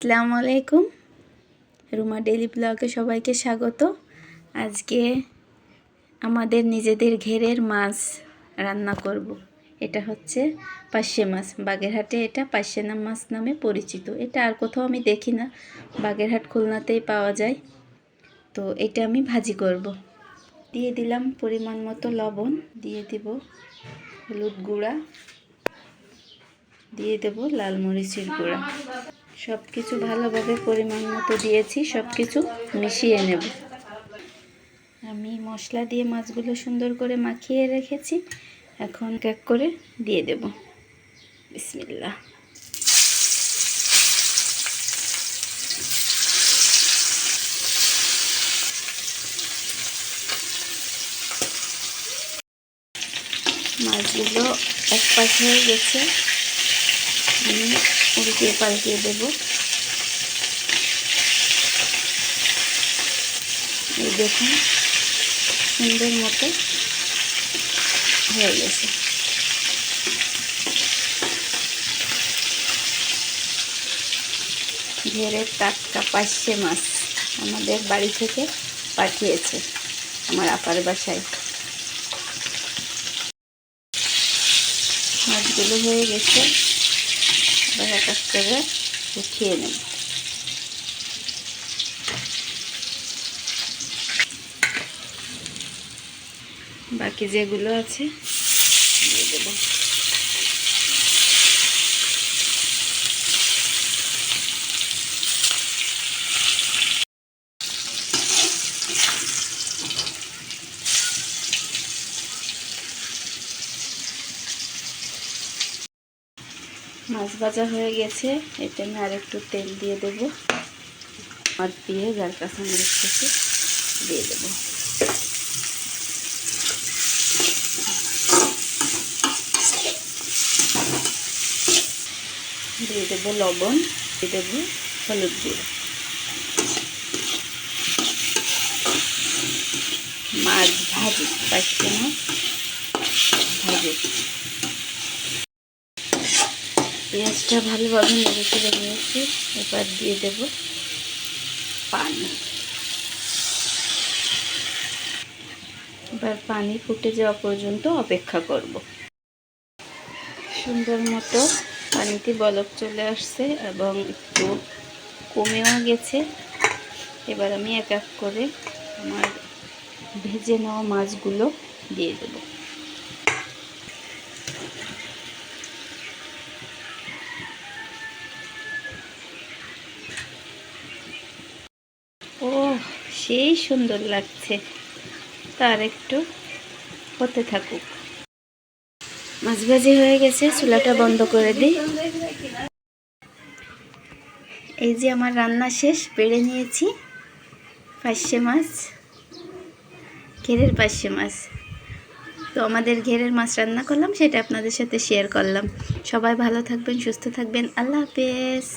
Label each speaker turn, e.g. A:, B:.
A: আসসালামু আলাইকুম। রুমা ডেইলি ব্লগে সবাইকে স্বাগত। আজকে আমাদের নিজেদের ঘেরের মাছ রান্না করব। এটা হচ্ছে পার্শে মাছ। বাগেরহাটে এটা পার্শে মাছ নামে পরিচিত। এটা আর কোথাও আমি দেখি না, বাগেরহাট খুলনাতেই পাওয়া যায়। তো এটা আমি ভাজি করব। দিয়ে দিলাম পরিমাণ মতো লবণ, দিয়ে দেব হলুদ গুঁড়া, দিয়ে দেব লাল মরিচের গুঁড়া। সব কিছু ভালোভাবে পরিমাণ মতো দিয়েছি, সব কিছু মিশিয়ে নেব। আমি মশলা দিয়ে মাছগুলো সুন্দর করে মাখিয়ে রেখেছি, এখন এক করে দিয়ে দেব। বিসমিল্লাহ। মাছগুলো এক পাশ হয়ে গেছে, আমি উল্টিয়ে পাল্টিয়ে দেব। এই দেখুন সুন্দর মতো হয়ে গেছে। ঘেরের টাটকা পার্শে মাছ আমাদের বাড়ি থেকে পাঠিয়েছে আমার আপার বাসায়। মাছগুলো হয়ে গেছে, এবার এক এক করে উঠিয়ে নেব। বাকি যেগুলো আছে দিয়ে দেব। মাছ ভাজা হয়ে গেছে, এতে আমি আর একটু তেল দিয়ে দেব। আর পেঁয়াজ আর কাঁচামরিচ থেকে দিয়ে দেব। দিয়ে দেব লবণ, দিয়ে দেব হলুদ গুঁড়ো। মাছ ভাজি, পার্শে মাছ ভাজি। পেঁয়াজটা ভালোভাবে নেড়ে চেড়ে নিয়েছি, এবার দিয়ে দেব পানি। এবার পানি ফুটে যাওয়া পর্যন্ত অপেক্ষা করব। সুন্দর মতো পানিতে বলক চলে আসছে এবং একটু কমেও গেছে। এবার আমি এক এক করে আমার ভেজে নেওয়া মাছগুলো দিয়ে দেব। ও সেই সুন্দর লাগছে, তার একটু হতে থাকুক। মাছ ভাজি হয়ে গেছে, চুলাটা বন্ধ করে দিই। এই যে আমার রান্না শেষ, বেড়ে নিয়েছি পার্শে মাছ, ঘেরের পার্শে মাছ। তো আমাদের ঘেরের মাছ রান্না করলাম, সেটা আপনাদের সাথে শেয়ার করলাম। সবাই ভালো থাকবেন, সুস্থ থাকবেন। আল্লাহ হাফেজ।